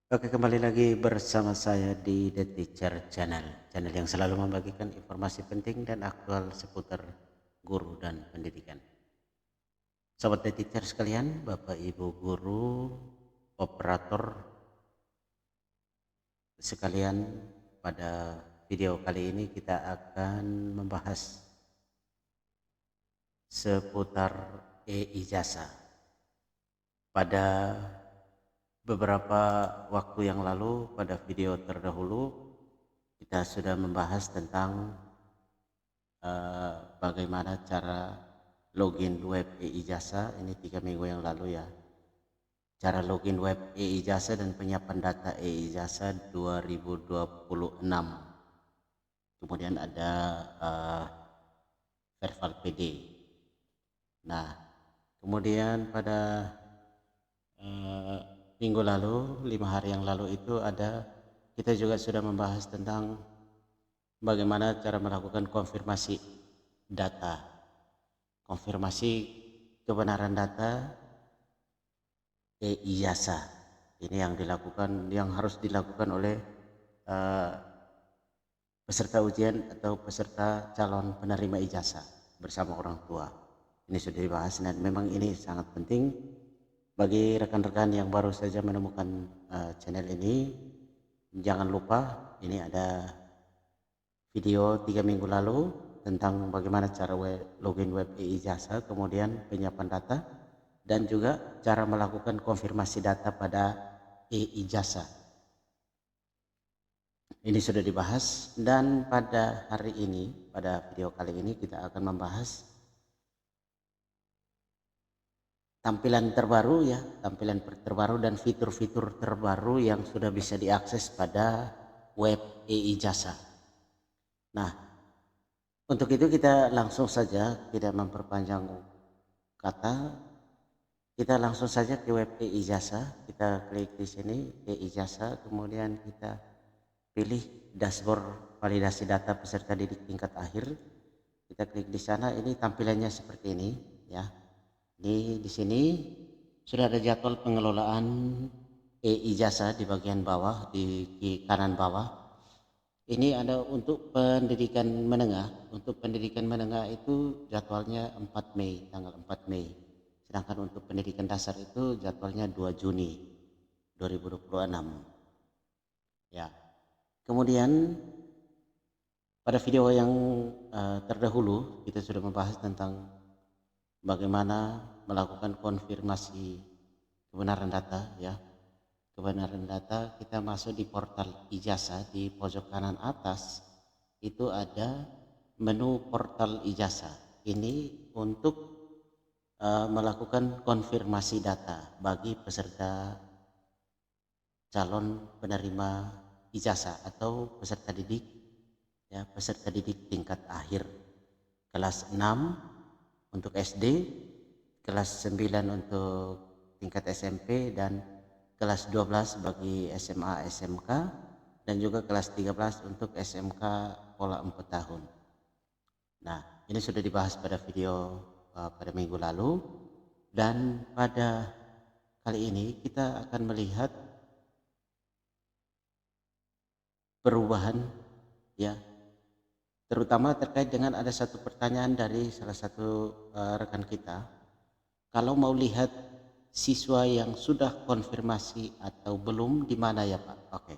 Oke, kembali lagi bersama saya di The Teacher Channel, channel yang selalu membagikan informasi penting dan aktual seputar guru dan pendidikan. Sobat The Teacher sekalian, Bapak Ibu guru, operator sekalian, pada video kali ini kita akan membahas seputar e-ijazah. Pada beberapa waktu yang lalu, pada video terdahulu, kita sudah membahas tentang bagaimana cara login web e-ijazah. Ini 3 minggu yang lalu ya. Cara login web e-ijazah dan penyiapan data e-ijazah 2026. Kemudian ada Verval PD. Nah, kemudian pada minggu lalu, 5 hari yang lalu itu kita juga sudah membahas tentang bagaimana cara melakukan konfirmasi data, konfirmasi kebenaran data e-ijazah. Ini yang harus dilakukan oleh peserta ujian atau peserta calon penerima ijazah bersama orang tua. Ini sudah dibahas dan memang ini sangat penting bagi rekan-rekan yang baru saja menemukan channel ini. Jangan lupa, ini ada video 3 minggu lalu tentang bagaimana cara login web e-ijazah, kemudian penyiapan data, dan juga cara melakukan konfirmasi data pada e-ijazah. Ini sudah dibahas, dan pada hari ini, pada video kali ini kita akan membahas tampilan terbaru dan fitur-fitur terbaru yang sudah bisa diakses pada web e-ijazah. Nah, untuk itu kita langsung saja, tidak memperpanjang kata, kita langsung saja ke web e-ijazah. Kita klik di sini e-ijazah, kemudian kita pilih dashboard validasi data peserta didik tingkat akhir. Kita klik di sana. Ini tampilannya seperti ini ya. Di sini sudah ada jadwal pengelolaan e-ijazah di bagian bawah, di kanan bawah. Ini ada untuk pendidikan menengah. Untuk pendidikan menengah itu jadwalnya 4 Mei, tanggal 4 Mei. Sedangkan untuk pendidikan dasar itu jadwalnya 2 Juni 2026. Ya. Kemudian pada video yang terdahulu kita sudah membahas tentang bagaimana melakukan konfirmasi kebenaran data ya. Kebenaran data, kita masuk di portal ijazah, di pojok kanan atas itu ada menu portal ijazah. Ini untuk melakukan konfirmasi data bagi peserta calon penerima ijazah atau peserta didik ya, peserta didik tingkat akhir kelas 6 untuk SD, kelas 9 untuk tingkat SMP, dan kelas 12 bagi SMA SMK, dan juga kelas 13 untuk SMK pola 4 tahun. Nah, ini sudah dibahas pada video pada minggu lalu, dan pada kali ini kita akan melihat perubahan ya, terutama terkait dengan ada satu pertanyaan dari salah satu rekan kita. Kalau mau lihat siswa yang sudah konfirmasi atau belum, di mana ya Pak? Oke,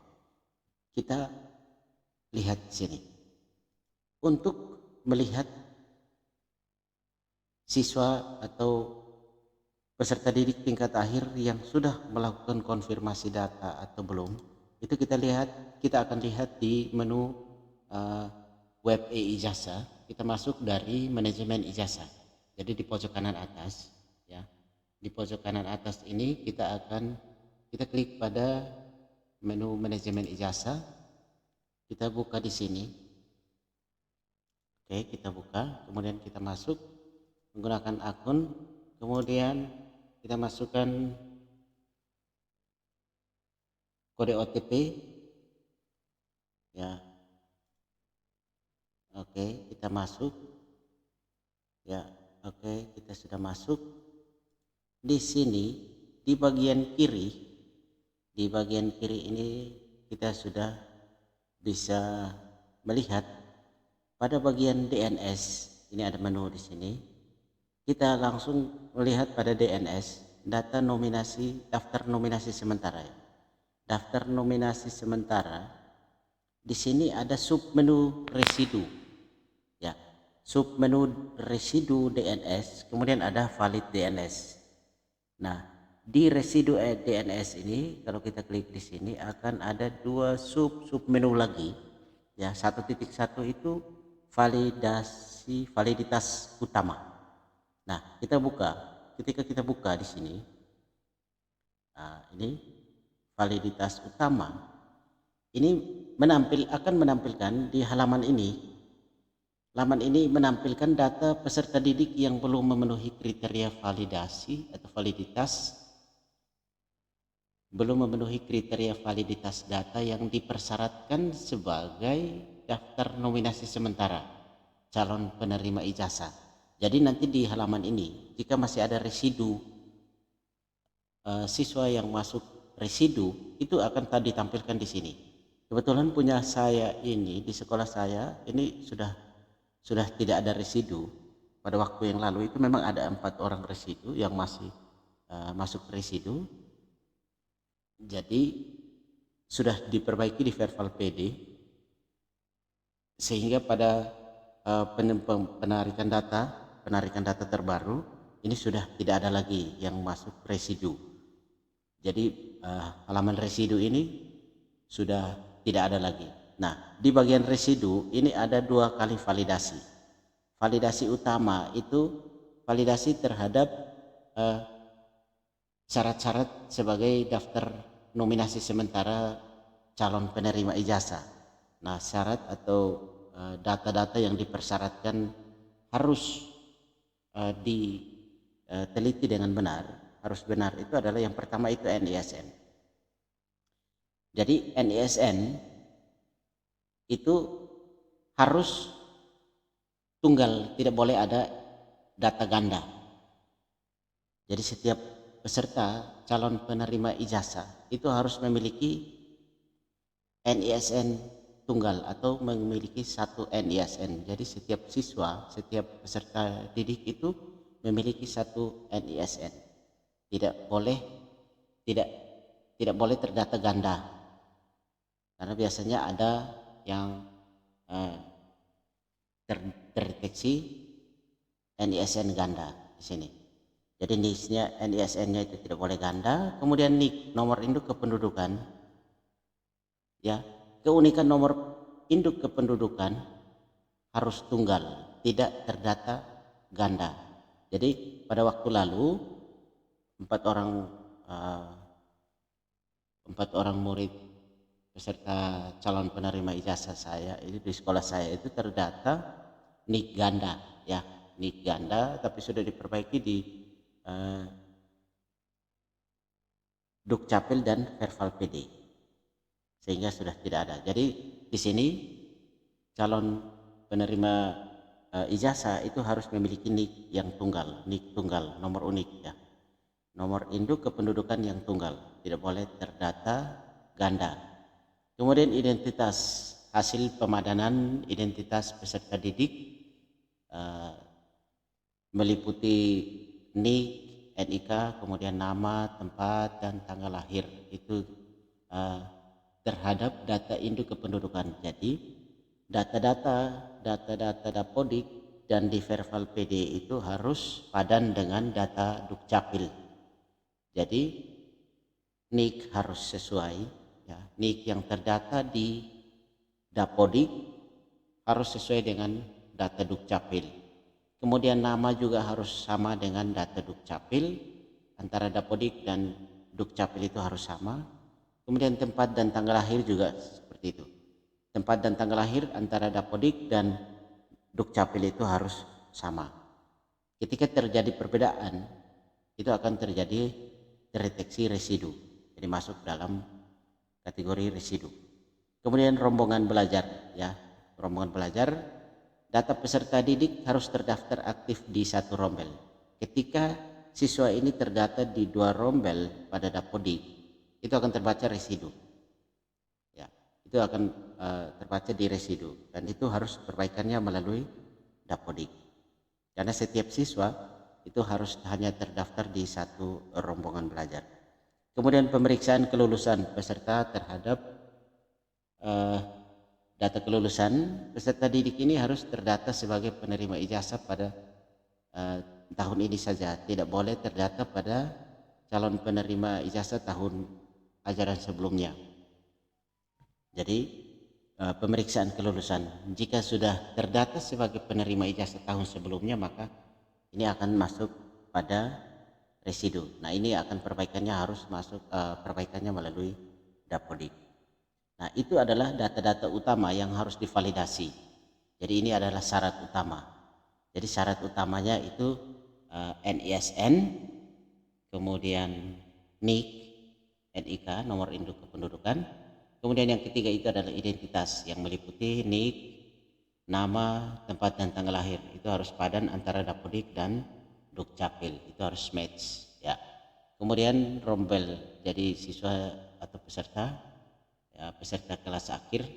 kita lihat di sini. Untuk melihat siswa atau peserta didik tingkat akhir yang sudah melakukan konfirmasi data atau belum, itu kita akan lihat di menu web e-ijazah. Kita masuk dari manajemen ijazah. Jadi di pojok kanan atas ya. Di pojok kanan atas ini kita klik pada menu manajemen ijazah. Kita buka di sini. Oke, kita buka, kemudian kita masuk menggunakan akun, kemudian kita masukkan kode OTP ya. Oke, kita masuk ya. Oke, kita sudah masuk. Di sini di bagian di bagian kiri ini kita sudah bisa melihat pada bagian DNS. Ini ada menu di sini. Kita langsung melihat pada DNS, data nominasi, daftar nominasi sementara ya. Daftar nominasi sementara. Di sini ada submenu residu. Ya, submenu residu DNS, kemudian ada valid DNS. Nah, di residu DNS ini kalau kita klik di sini akan ada dua submenu lagi. Ya, 1.1 itu validitas utama. Nah, kita buka. Ketika kita buka di sini, nah ini validitas utama. Ini akan menampilkan di halaman ini. Halaman ini menampilkan data peserta didik yang belum memenuhi kriteria validasi atau validitas, belum memenuhi kriteria validitas data yang dipersyaratkan sebagai daftar nominasi sementara calon penerima ijazah. Jadi nanti di halaman ini jika masih ada residu siswa yang masuk residu, itu akan tadi ditampilkan di sini. Kebetulan punya saya ini di sekolah saya ini sudah tidak ada residu. Pada waktu yang lalu itu memang ada 4 orang residu yang masih masuk residu. Jadi sudah diperbaiki di Verbal PD sehingga pada penarikan data terbaru ini sudah tidak ada lagi yang masuk residu. Jadi halaman residu ini sudah tidak ada lagi. Nah, di bagian residu ini ada 2 kali validasi. Validasi utama itu validasi terhadap syarat-syarat sebagai daftar nominasi sementara calon penerima ijazah. Nah, syarat atau data-data yang dipersyaratkan harus diteliti dengan benar, harus benar, itu adalah yang pertama itu NISN. Jadi NISN itu harus tunggal, tidak boleh ada data ganda. Jadi setiap peserta calon penerima ijazah itu harus memiliki NISN tunggal atau memiliki 1 NISN. Jadi setiap siswa, setiap peserta didik itu memiliki 1 NISN. Tidak boleh terdata ganda. Karena biasanya ada yang terdeteksi NISN ganda di sini. Jadi NISN-nya itu tidak boleh ganda. Kemudian NIK, nomor induk kependudukan. Ya, keunikan nomor induk kependudukan harus tunggal, tidak terdata ganda. Jadi pada waktu lalu 4 orang murid peserta calon penerima ijazah saya itu di sekolah saya itu terdata NIK ganda, ya, NIK ganda, tapi sudah diperbaiki di Dukcapil dan Verbal PD sehingga sudah tidak ada. Jadi di sini calon penerima ijazah itu harus memiliki NIK yang tunggal, NIK tunggal, nomor unik ya, nomor induk kependudukan yang tunggal, tidak boleh terdata ganda. Kemudian identitas, hasil pemadanan identitas peserta didik meliputi NIK, NIK, kemudian nama, tempat, dan tanggal lahir itu terhadap data induk kependudukan. Jadi data-data Dapodik dan di Verbal PD itu harus padan dengan data Dukcapil. Jadi NIK harus sesuai, ya, NIK yang terdata di Dapodik harus sesuai dengan data Dukcapil. Kemudian nama juga harus sama dengan data Dukcapil, antara Dapodik dan Dukcapil itu harus sama. Kemudian tempat dan tanggal lahir juga seperti itu. Tempat dan tanggal lahir antara Dapodik dan Dukcapil itu harus sama. Ketika terjadi perbedaan, itu akan terjadi terdeteksi residu. Jadi masuk dalam kategori residu. Kemudian rombongan belajar, ya, rombongan belajar. Data peserta didik harus terdaftar aktif di 1 rombel. Ketika siswa ini terdata di 2 rombel pada Dapodik, itu akan terbaca residu. Ya, itu akan terbaca di residu, dan itu harus perbaikannya melalui Dapodik. Karena setiap siswa itu harus hanya terdaftar di satu rombongan belajar. Kemudian pemeriksaan kelulusan peserta terhadap data kelulusan peserta didik ini harus terdata sebagai penerima ijazah pada tahun ini saja, tidak boleh terdata pada calon penerima ijazah tahun ajaran sebelumnya. Jadi pemeriksaan kelulusan, jika sudah terdata sebagai penerima ijazah tahun sebelumnya, maka ini akan masuk pada residu. Nah, ini akan perbaikannya harus masuk perbaikannya melalui Dapodik. Nah, itu adalah data-data utama yang harus divalidasi. Jadi ini adalah syarat utama. Jadi syarat utamanya itu NISN, kemudian NIK, NIK, nomor induk kependudukan. Kemudian yang ketiga itu adalah identitas yang meliputi NIK, nama, tempat dan tanggal lahir. Itu harus padan antara Dapodik dan Dukcapil. Itu harus match, ya. Kemudian rombel, jadi siswa atau peserta peserta kelas akhir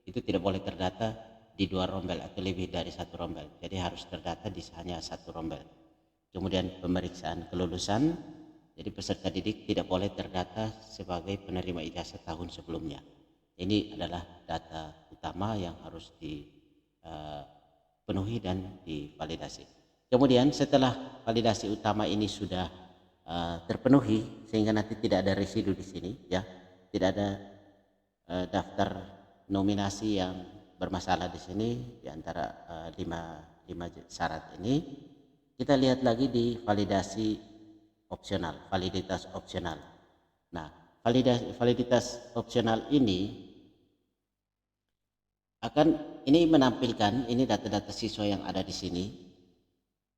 itu tidak boleh terdata di 2 rombel atau lebih dari 1 rombel. Jadi harus terdata di hanya 1 rombel. Kemudian pemeriksaan kelulusan, jadi peserta didik tidak boleh terdata sebagai penerima ijazah tahun sebelumnya. Ini adalah data utama yang harus dipenuhi dan divalidasi. Kemudian setelah validasi utama ini sudah terpenuhi, sehingga nanti tidak ada residu di sini, ya, tidak ada daftar nominasi yang bermasalah di sini di antara 5 syarat ini. Kita lihat lagi di validasi opsional, validitas opsional. Nah, validitas opsional ini menampilkan ini data-data siswa yang ada di sini.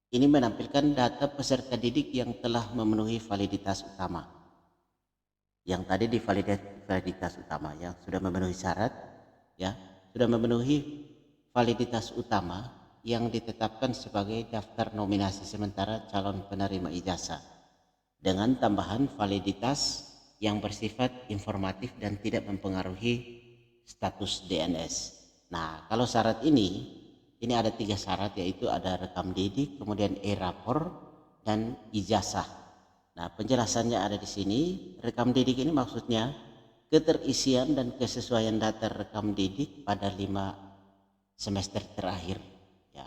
Ini menampilkan data peserta didik yang telah memenuhi validitas utama. Yang tadi di validitas utama yang sudah memenuhi syarat, ya, sudah memenuhi validitas utama yang ditetapkan sebagai daftar nominasi sementara calon penerima ijazah dengan tambahan validitas yang bersifat informatif dan tidak mempengaruhi status DNS. Nah, kalau syarat ini ada 3 syarat, yaitu ada rekam didik, kemudian e-rapor dan ijazah. Nah, penjelasannya ada di sini. Rekam didik ini maksudnya keterisian dan kesesuaian data rekam didik pada 5 semester terakhir. Ya,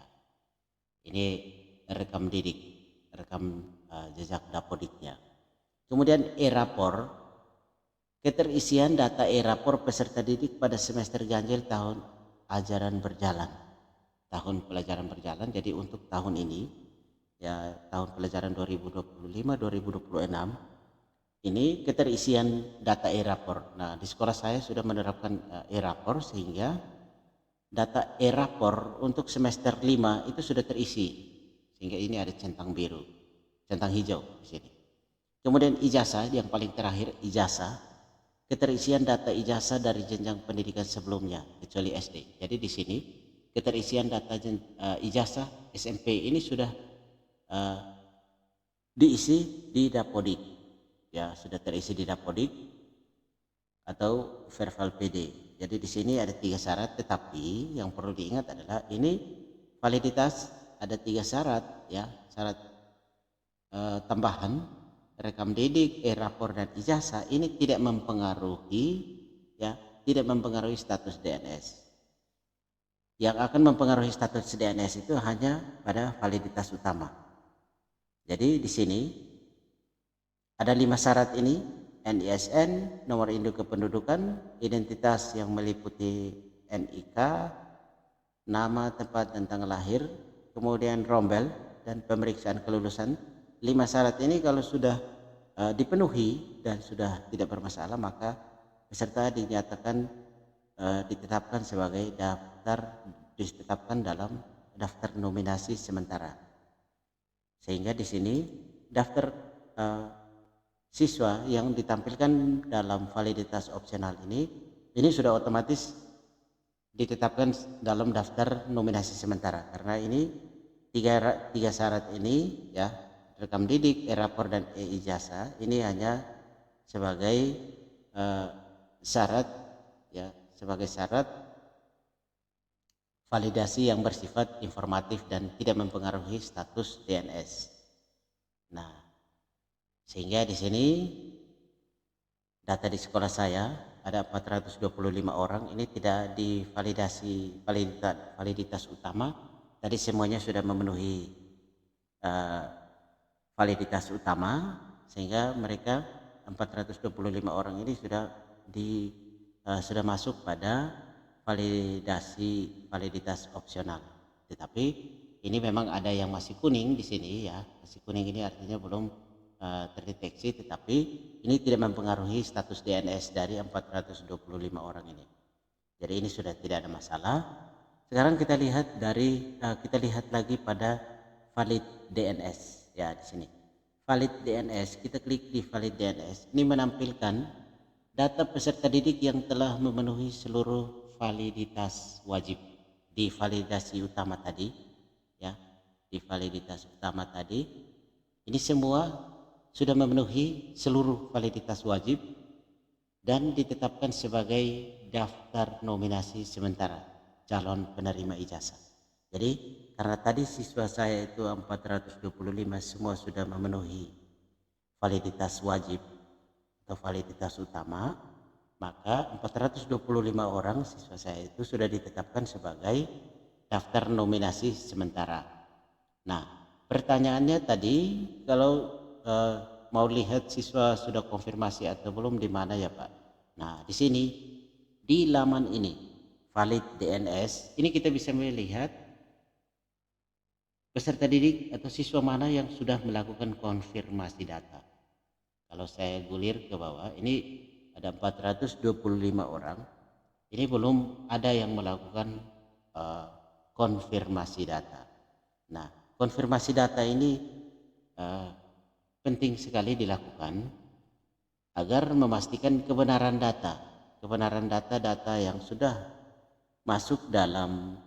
ini rekam didik, rekam jejak Dapodiknya. Kemudian e-rapor, keterisian data e-rapor peserta didik pada semester ganjil tahun ajaran berjalan, tahun pelajaran berjalan. Jadi untuk tahun ini, ya, tahun pelajaran 2025-2026 ini keterisian data e-rapor. Nah, di sekolah saya sudah menerapkan e-rapor, sehingga data e-rapor untuk semester 5 itu sudah terisi, sehingga ini ada centang biru, centang hijau di sini. Kemudian ijazah yang paling terakhir, ijazah, keterisian data ijazah dari jenjang pendidikan sebelumnya kecuali SD. Jadi di sini keterisian data ijazah SMP ini sudah diisi di Dapodik, ya, sudah terisi di Dapodik atau Verbal PD. Jadi di sini ada 3 syarat, tetapi yang perlu diingat adalah ini validitas ada 3 syarat, ya, syarat tambahan rekam didik, e-rapor dan ijazah ini tidak mempengaruhi, ya, tidak mempengaruhi status DNS. Yang akan mempengaruhi status DNS itu hanya pada validitas utama. Jadi di sini ada 5 syarat ini: NISN, nomor induk kependudukan, identitas yang meliputi NIK, nama, tempat dan tanggal lahir, kemudian rombel dan pemeriksaan kelulusan. 5 syarat ini kalau sudah dipenuhi dan sudah tidak bermasalah, maka peserta dinyatakan ditetapkan sebagai ditetapkan dalam daftar nominasi sementara. Sehingga di sini daftar siswa yang ditampilkan dalam validitas opsional ini sudah otomatis ditetapkan dalam daftar nominasi sementara, karena ini tiga syarat ini, ya, rekam didik, e-rapor dan e-ijazah ini hanya sebagai eh, syarat ya, sebagai syarat validasi yang bersifat informatif dan tidak mempengaruhi status DNS. Nah, sehingga di sini data di sekolah saya ada 425 orang ini tidak divalidasi validitas utama. Tadi semuanya sudah memenuhi validitas utama, sehingga mereka 425 orang ini sudah masuk pada validitas opsional. Tetapi ini memang ada yang masih kuning di sini ya, masih kuning ini artinya belum terdeteksi, tetapi ini tidak mempengaruhi status DNS dari 425 orang ini. Jadi ini sudah tidak ada masalah. Sekarang kita lihat lagi pada valid DNS ya di sini. Valid DNS, kita klik di valid DNS. Ini menampilkan data peserta didik yang telah memenuhi seluruh validitas wajib di validasi utama tadi ya. Di validitas utama tadi ini semua sudah memenuhi seluruh validitas wajib dan ditetapkan sebagai daftar nominasi sementara calon penerima ijazah. Jadi karena tadi siswa saya itu 425 semua sudah memenuhi validitas wajib atau validitas utama, maka 425 orang siswa saya itu sudah ditetapkan sebagai daftar nominasi sementara. Nah, pertanyaannya tadi kalau mau lihat siswa sudah konfirmasi atau belum di mana ya Pak? Nah, di sini di laman ini valid DNS ini kita bisa melihat peserta didik atau siswa mana yang sudah melakukan konfirmasi data. Kalau saya gulir ke bawah, ini ada 425 orang. Ini belum ada yang melakukan konfirmasi data. Nah, konfirmasi data ini penting sekali dilakukan agar memastikan kebenaran data yang sudah masuk dalam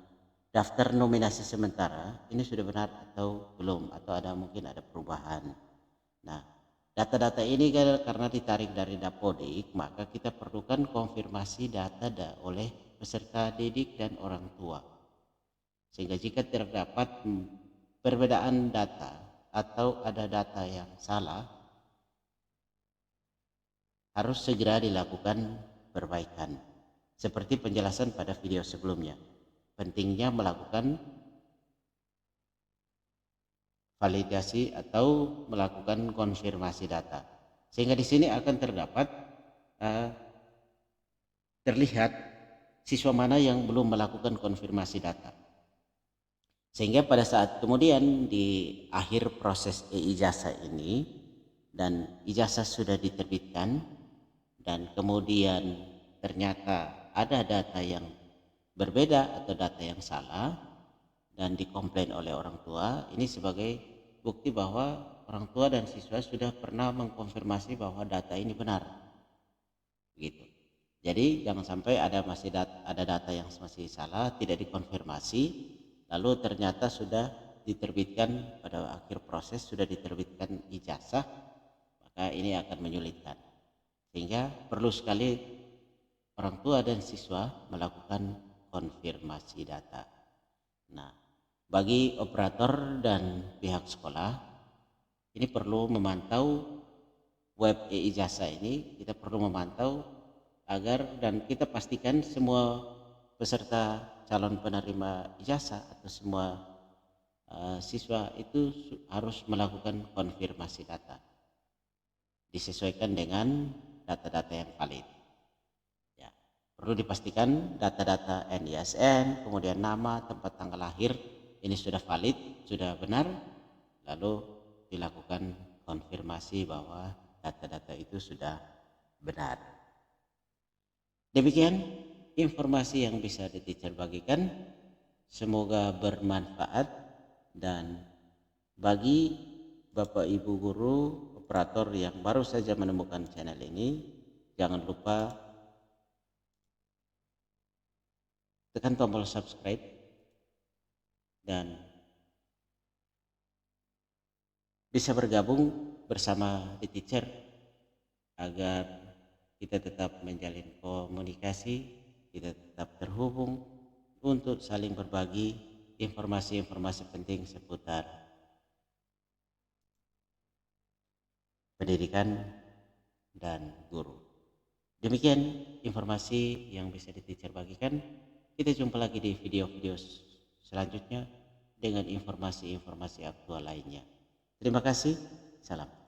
daftar nominasi sementara ini sudah benar atau belum, atau mungkin ada perubahan. Nah, data-data ini karena ditarik dari Dapodik, maka kita perlukan konfirmasi data oleh peserta didik dan orang tua. Sehingga jika terdapat perbedaan data atau ada data yang salah, harus segera dilakukan perbaikan. Seperti penjelasan pada video sebelumnya, pentingnya melakukan validasi atau melakukan konfirmasi data. Sehingga di sini akan terlihat siswa mana yang belum melakukan konfirmasi data. Sehingga pada saat kemudian di akhir proses e-ijazah ini dan ijazah sudah diterbitkan dan kemudian ternyata ada data yang berbeda atau data yang salah dan dikomplain oleh orang tua, ini sebagai bukti bahwa orang tua dan siswa sudah pernah mengkonfirmasi bahwa data ini benar gitu. Jadi jangan sampai ada data yang masih salah, tidak dikonfirmasi, lalu ternyata sudah diterbitkan pada akhir proses sudah diterbitkan ijazah, maka ini akan menyulitkan. Sehingga perlu sekali orang tua dan siswa melakukan konfirmasi data. Nah, bagi operator dan pihak sekolah ini perlu memantau web e-ijazah ini, kita perlu memantau agar dan kita pastikan semua peserta calon penerima ijazah atau semua siswa itu harus melakukan konfirmasi data disesuaikan dengan data-data yang valid ya. Perlu dipastikan data-data NISN, kemudian nama, tempat tanggal lahir ini sudah valid, sudah benar, lalu dilakukan konfirmasi bahwa data-data itu sudah benar. Demikian informasi yang bisa teacher bagikan, semoga bermanfaat. Dan bagi Bapak Ibu guru operator yang baru saja menemukan channel ini, jangan lupa tekan tombol subscribe dan bisa bergabung bersama teacher agar kita tetap menjalin komunikasi, kita tetap terhubung untuk saling berbagi informasi-informasi penting seputar pendidikan dan guru. Demikian informasi yang bisa diteacher bagikan. Kita jumpa lagi di video-video selanjutnya dengan informasi-informasi aktual lainnya. Terima kasih. Salam.